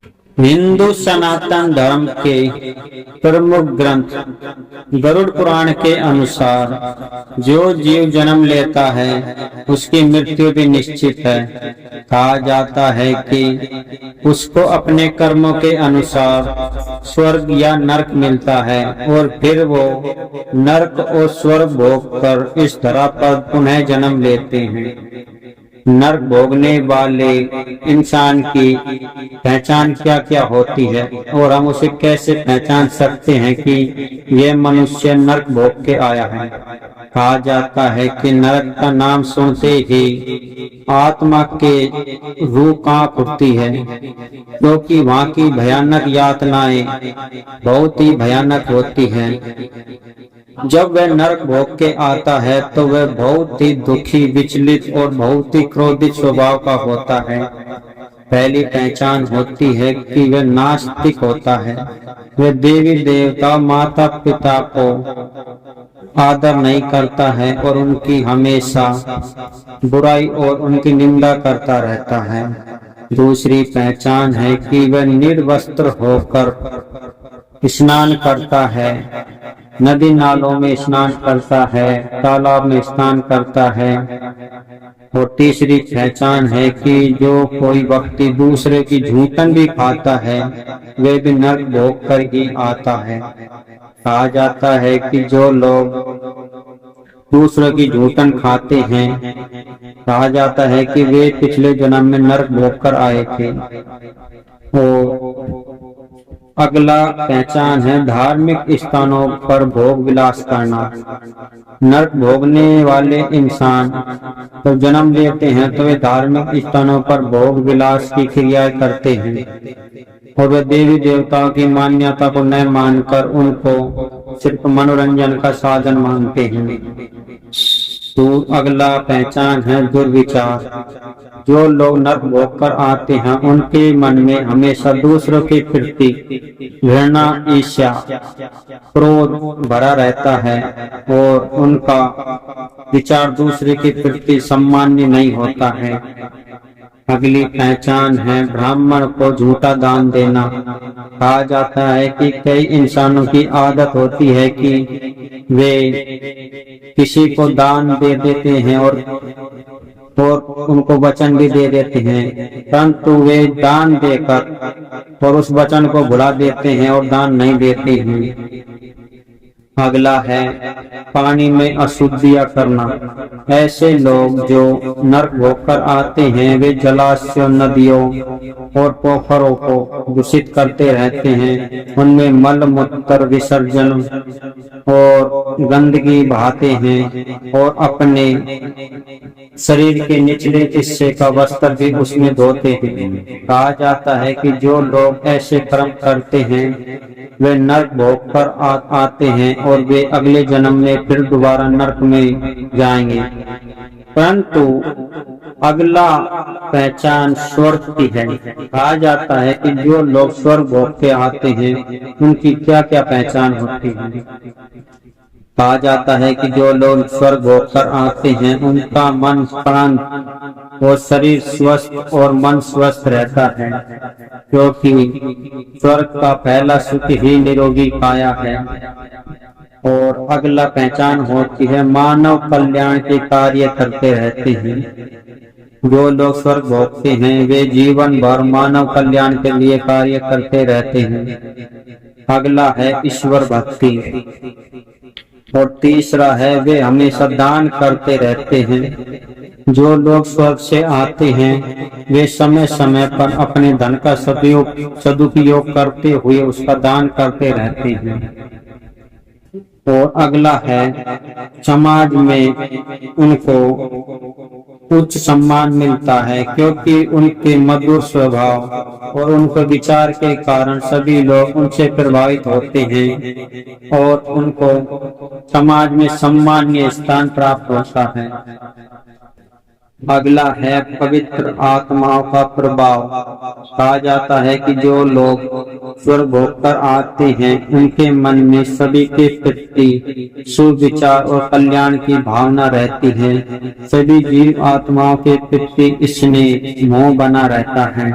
हिंदू सनातन धर्म के प्रमुख ग्रंथ गरुड़ पुराण के अनुसार जो जीव जन्म लेता है उसकी मृत्यु भी निश्चित है। कहा जाता है कि उसको अपने कर्मों के अनुसार स्वर्ग या नरक मिलता है और फिर वो नरक और स्वर्ग भोग कर इस धरा पर पुनः जन्म लेते हैं। नरक भोगने वाले इंसान की पहचान क्या क्या होती है और हम उसे कैसे पहचान सकते हैं कि यह मनुष्य नरक भोग के आया है। कहा जाता है कि नरक का नाम सुनते ही आत्मा के रूह कांप उठती है, क्योंकि वहाँ की भयानक यातनाएं बहुत ही भयानक होती हैं। जब वह नरक भोग के आता है तो वह बहुत ही दुखी, विचलित और बहुत ही क्रोधित स्वभाव का होता है। पहली पहचान होती है कि वह नास्तिक होता है। वह देवी देवता, माता पिता को आदर नहीं करता है और उनकी हमेशा बुराई और उनकी निंदा करता रहता है। दूसरी पहचान है कि वह निर्वस्त्र होकर स्नान करता है, नदी नालों में स्नान करता है, तालाब में स्नान करता है। और तीसरी पहचान है कि जो कोई व्यक्ति दूसरे की झूठन भी खाता है वे भी नरक भोग कर ही आता है। कहा जाता है कि जो लोग दूसरों की झूठन खाते हैं, कहा जाता है कि वे पिछले जन्म में नरक भोग कर आए थे। और अगला पहचान है धार्मिक स्थानों पर भोग विलास करना। नरक भोगने वाले इंसान तो जन्म लेते हैं तो वे धार्मिक स्थानों पर भोग विलास की क्रियाएं करते हैं और वे देवी देवताओं की मान्यता को न मानकर उनको सिर्फ मनोरंजन का साधन मानते हैं। तो अगला पहचान है दुर्विचार। जो लोग नरक भोग कर आते हैं उनके मन में हमेशा दूसरों के प्रति घृणा, ईर्ष्या, क्रोध भरा रहता है और उनका विचार दूसरे के प्रति सम्मान्य नहीं होता है। अगली पहचान है ब्राह्मण को झूठा दान देना। कहा जाता है कि कई इंसानों की आदत होती है कि वे किसी को दान दे देते हैं और उनको वचन भी दे देते हैं, परंतु वे दान देकर और उस वचन को भुला देते हैं और दान नहीं देते हैं। अगला है पानी में अशुद्धियां करना। ऐसे लोग जो नरक भोग कर आते हैं वे जलाशयों, नदियों और पोखरों को दूषित करते रहते हैं। उनमें मल मूत्र विसर्जन और गंदगी बहाते हैं और अपने शरीर के निचले हिस्से का वस्त्र भी उसमें धोते हैं। कहा जाता है कि जो लोग ऐसे कर्म करते हैं वे नरक भोग कर आते हैं और वे अगले जन्म में फिर दोबारा नरक में जाएंगे। परंतु अगला पहचान स्वर्ग की है। कहा जाता है कि जो लोग स्वर्ग भोग के आते हैं उनकी क्या क्या पहचान होती है। कहा जाता है कि जो लोग स्वर्ग भोग कर आते हैं उनका मन शांत और शरीर स्वस्थ और मन स्वस्थ रहता है, क्योंकि स्वर्ग का पहला सुख ही निरोगी काया है। और अगला पहचान होती है मानव कल्याण के कार्य करते रहते हैं। जो लोग स्वर्ग भोगते हैं वे जीवन भर मानव कल्याण के लिए कार्य करते रहते हैं। अगला है ईश्वर भक्ति और तीसरा है वे हमेशा दान करते रहते हैं। जो लोग स्वर्ग से आते हैं वे समय समय पर अपने धन का सदुपयोग करते हुए उसका दान करते रहते हैं। और अगला है समाज में उनको उच्च सम्मान मिलता है, क्योंकि उनके मधुर स्वभाव और उनके विचार के कारण सभी लोग उनसे प्रभावित होते हैं और उनको समाज में सम्मानीय स्थान प्राप्त होता है। अगला है पवित्र आत्माओं का प्रभाव। कहा जाता है कि जो लोग स्वर्ग भोग कर आते हैं उनके मन में सभी के प्रति सुविचार और कल्याण की भावना रहती है। सभी जीव आत्माओं के प्रति स्नेह मोह बना रहता है।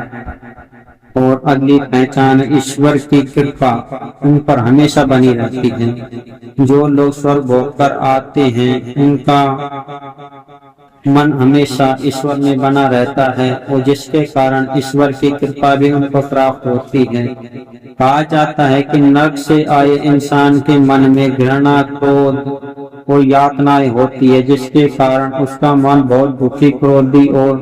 और अगली पहचान ईश्वर की कृपा उन पर हमेशा बनी रहती है। जो लोग स्वर्ग भोग कर आते हैं उनका मन हमेशा ईश्वर में बना रहता है और जिसके कारण ईश्वर की कृपा भी उनको प्राप्त होती है। कहा जाता है कि नरक से आए इंसान के मन में घृणा, क्रोध और यातनाएं होती है, जिसके कारण उसका मन बहुत दुखी, क्रोधी और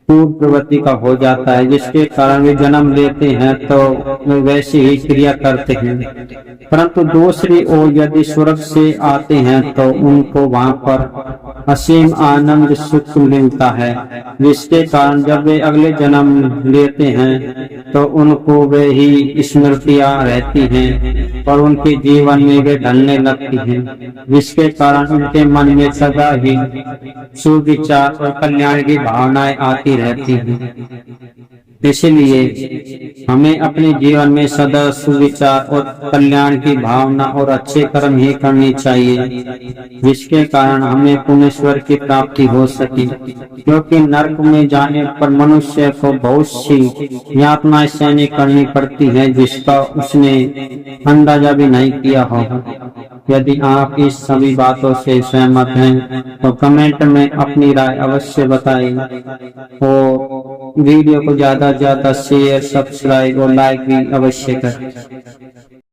क्रूर प्रवृत्ति का हो जाता है, जिसके कारण वे जन्म लेते हैं तो वे वैसी ही क्रिया करते हैं। परंतु दूसरी ओर यदि स्वर्ग से आते हैं तो उनको वहां पर असीम आनंद सुख मिलता है, जिसके कारण जब वे अगले जन्म लेते हैं तो उनको वे ही स्मृतियां रहती हैं और उनके जीवन में वे ढलने लगती हैं, जिसके कारण उनके मन में सदा ही सुविचार और कल्याण की भावनाएं आती रहती हैं। इसलिए हमें अपने जीवन में सदा सुविचार और कल्याण की भावना और अच्छे कर्म ही करनी चाहिए, जिसके कारण हमें पुण्यश्वर की प्राप्ति हो सके। क्योंकि नरक में जाने पर मनुष्य को बहुत सी यातनाएं सहन करनी पड़ती है, जिसका उसने अंदाजा भी नहीं किया होगा। यदि आप इस सभी बातों से सहमत हैं तो कमेंट में अपनी राय अवश्य बताएं और वीडियो को ज्यादा से ज्यादा शेयर, सब्सक्राइब और लाइक भी अवश्य करें।